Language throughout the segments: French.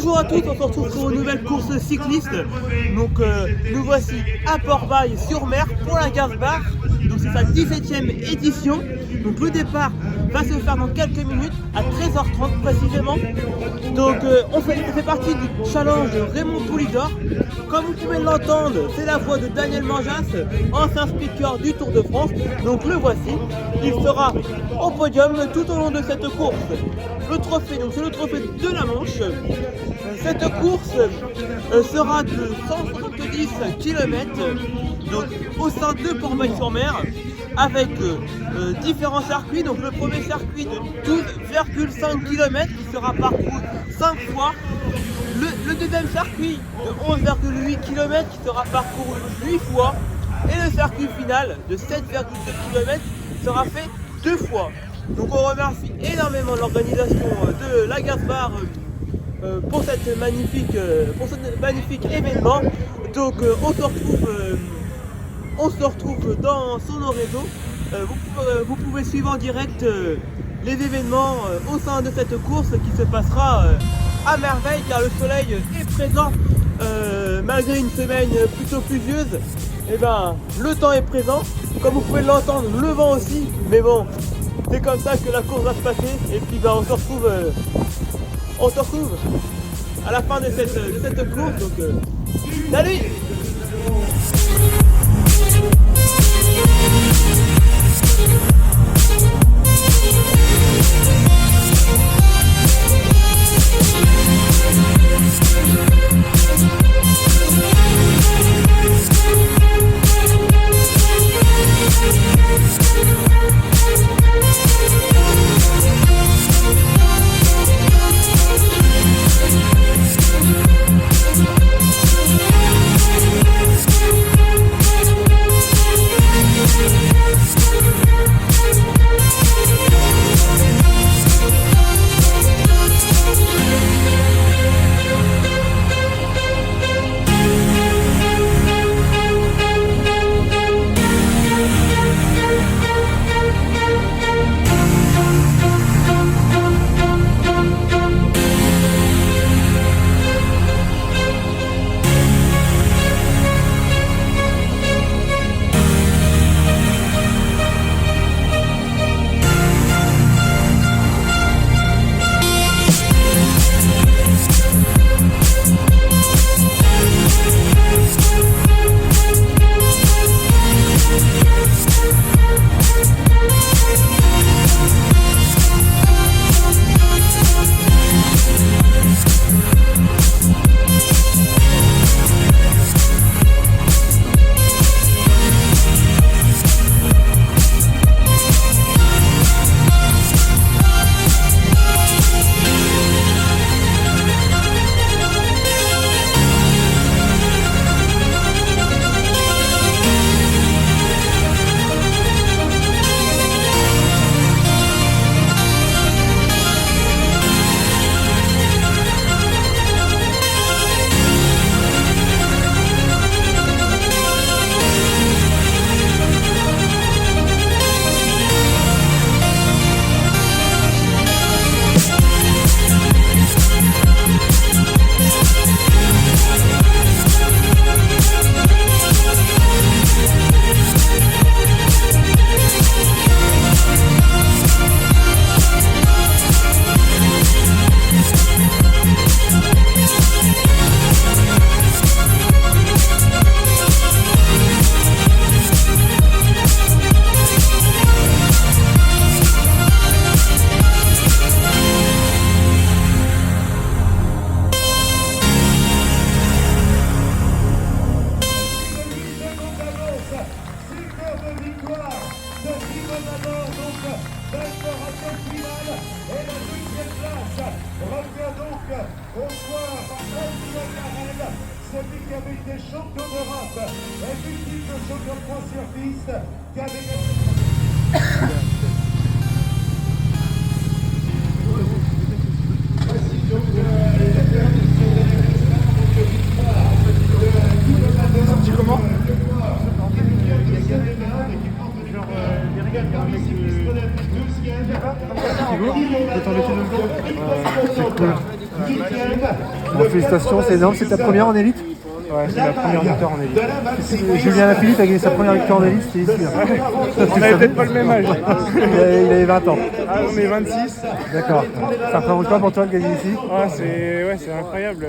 Bonjour à tous, on se retrouve pour une nouvelle course cycliste. Donc nous voici à Port-Bail-sur-Mer pour la Gaz-Bar. Donc c'est sa 17e édition. Donc le départ va se faire dans quelques minutes à 13h30 précisément. Donc on fait partie du challenge Raymond Poulidor. Comme vous pouvez l'entendre, c'est la voix de Daniel Manjas, ancien speaker du Tour de France. Donc le voici, il sera au podium tout au long de cette course. Le trophée, donc c'est le trophée de la Manche. Cette course sera de 170 km donc, au sein de Port-Bail-sur-Mer avec différents circuits. Donc le premier circuit de 12,5 km qui sera parcouru 5 fois. Le deuxième circuit de 11,8 km qui sera parcouru 8 fois. Et le circuit final de 7,2 km sera fait 2 fois. Donc on remercie énormément l'organisation de la Gaz-Bar pour ce magnifique événement. Donc on se retrouve sur nos réseaux. Vous pouvez suivre en direct les événements au sein de cette course qui se passera à merveille car le soleil est présent malgré une semaine plutôt pluvieuse. Et ben le temps est présent, comme vous pouvez l'entendre, le vent aussi, mais bon, c'est comme ça que la course va se passer. Et puis ben, on se retrouve à la fin de cette course. Donc salut. Celui qui avait été champion d'Europe, et multiple champion de France sur piste, qui avait voici donc les permissions de victoire de comment C'est cool. Bon, félicitations, c'est énorme, c'est ta première en élite? Ouais, c'est la première victoire en élite. Julien Lafilippe a gagné sa première victoire en élite, c'était ici. On avait peut-être pas le même âge. Il avait 20 ans. Ah, on est 26. D'accord. Ça représente quoi pour toi de gagner ici? Ah, c'est incroyable.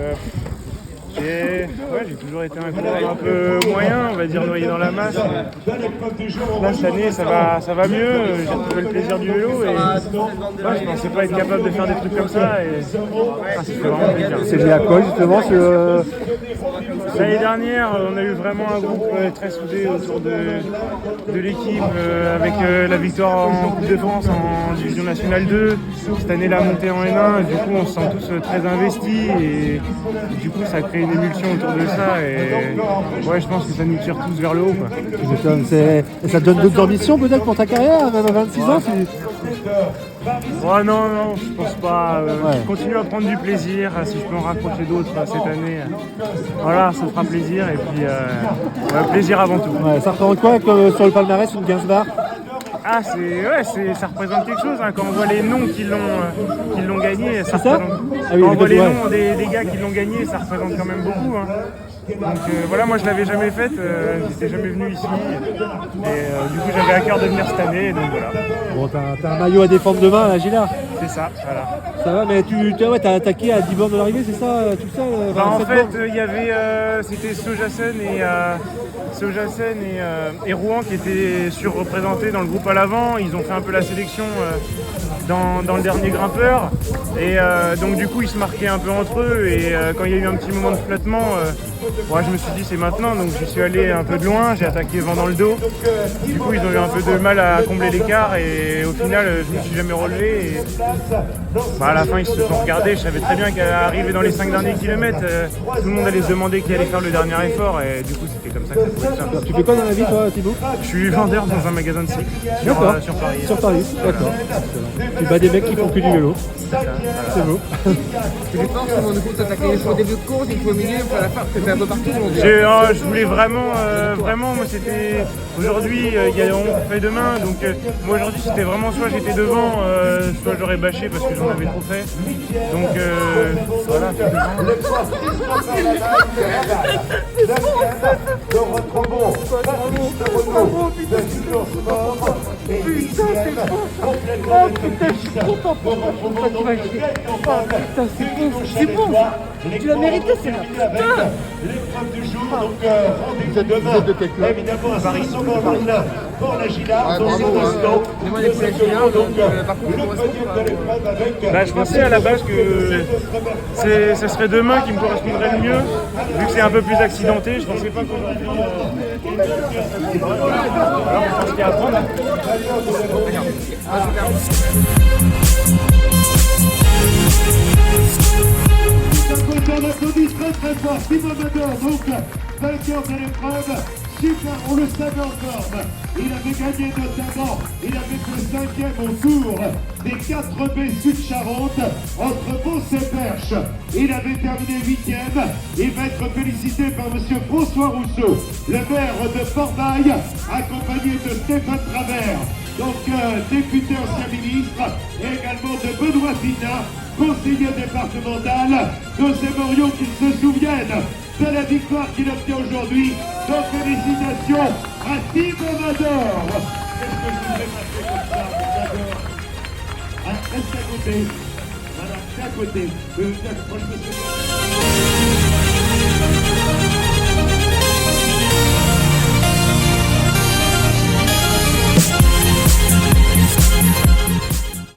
J'ai toujours été un coureur un peu moyen, on va dire noyé dans la masse. Là cette année ça va mieux, j'ai retrouvé le plaisir du vélo et je pensais pas être capable de faire des trucs comme ça et ça fait vraiment plaisir. C'est lié à quoi justement L'année dernière, on a eu vraiment un groupe très soudé autour de l'équipe avec la victoire en Coupe de France en Division Nationale 2. Cette année la montée en N1, du coup on se sent tous très investis et du coup ça crée une émulsion autour de ça et ouais, je pense que ça nous tire tous vers le haut, quoi. Ça te donne d'autres ambitions peut-être pour ta carrière, même à 26 ans Ouais, non, je pense pas. Je continue à prendre du plaisir. Si je peux en raccrocher d'autres cette année, voilà, ça fera plaisir. Et puis, plaisir avant tout. Ouais, ça représente quoi sur le palmarès, une Gainsbar? Ah, ça représente quelque chose. Hein. Quand on voit les noms qui l'ont gagné, ça représente. Ah oui, quand on voit les noms des gars qui l'ont gagné, ça représente quand même beaucoup. Hein. Donc voilà, moi je l'avais jamais faite, j'étais jamais venu ici et du coup j'avais à cœur de venir cette année, donc voilà. Bon, t'as un maillot à défendre demain à la Gila. C'est ça, voilà. Ça va, mais t'as attaqué à 10 bornes de l'arrivée, c'est ça, tout ça En fait, il y avait, c'était Sojasen et Rouen qui étaient surreprésentés dans le groupe à l'avant. Ils ont fait un peu la sélection dans le dernier grimpeur et donc du coup ils se marquaient un peu entre eux et quand il y a eu un petit moment de flottement, je me suis dit c'est maintenant, donc j'y suis allé un peu de loin, j'ai attaqué vent dans le dos. Du coup ils ont eu un peu de mal à combler l'écart et au final je me suis jamais relevé et à la fin ils se sont regardés. Je savais très bien qu'à arriver dans les 5 derniers kilomètres, tout le monde allait se demander qui allait faire le dernier effort et du coup c'était comme ça que ça pouvait se faire. Tu fais quoi dans la vie toi, Thibaut? Je suis vendeur dans un magasin de cycles sur Paris. Sur Paris, d'accord. Tu bats des mecs qui font que du vélo. C'est beau. Tu les penses comment du coup t'attaquer sur des début de course, il faut au milieu, il faut à la fin, c'était un peu partout aujourd'hui. Je voulais vraiment, moi c'était aujourd'hui, on fait demain, donc moi aujourd'hui c'était vraiment soit j'étais devant, soit j'aurais bâché parce que j'en avais trop fait. Donc voilà. Nous retrouvons Baptiste Renaud de Silence Sport et complètement c'est bon, tu l'as mérité, c'est là. L'épreuve du jour, donc rendez-vous demain, évidemment à Saint-Sauveur pour la Gila, dans cet instant, nous accueillons donc le podium de l'épreuve avec... Je pensais à la base que ce serait demain qui me correspondrait le mieux, vu que c'est un peu plus accidenté, je pensais pas qu'aujourd'hui... Alors je pense qu'il y a à prendre. On applaudit très fort Simon Mador, donc vainqueur de l'épreuve. Super, on le savait encore. Il avait gagné notamment, il avait fait 5e au tour des 4B Sud-Charente entre Beauce et Perche. Il avait terminé 8e. Il va être félicité par M. François Rousseau, le maire de Port-Bail, accompagné de Stéphane Travers, donc député ancien ministre, et également de Benoît Pina, conseiller départemental. Nous aimerions qu'ils se souviennent de la victoire qu'il obtient aujourd'hui. Donc félicitations à Thibaut Mador. Qu'est-ce que je voudrais passer comme ça, Mador? Reste à côté. Voilà, c'est à côté. Moi, je me souviens.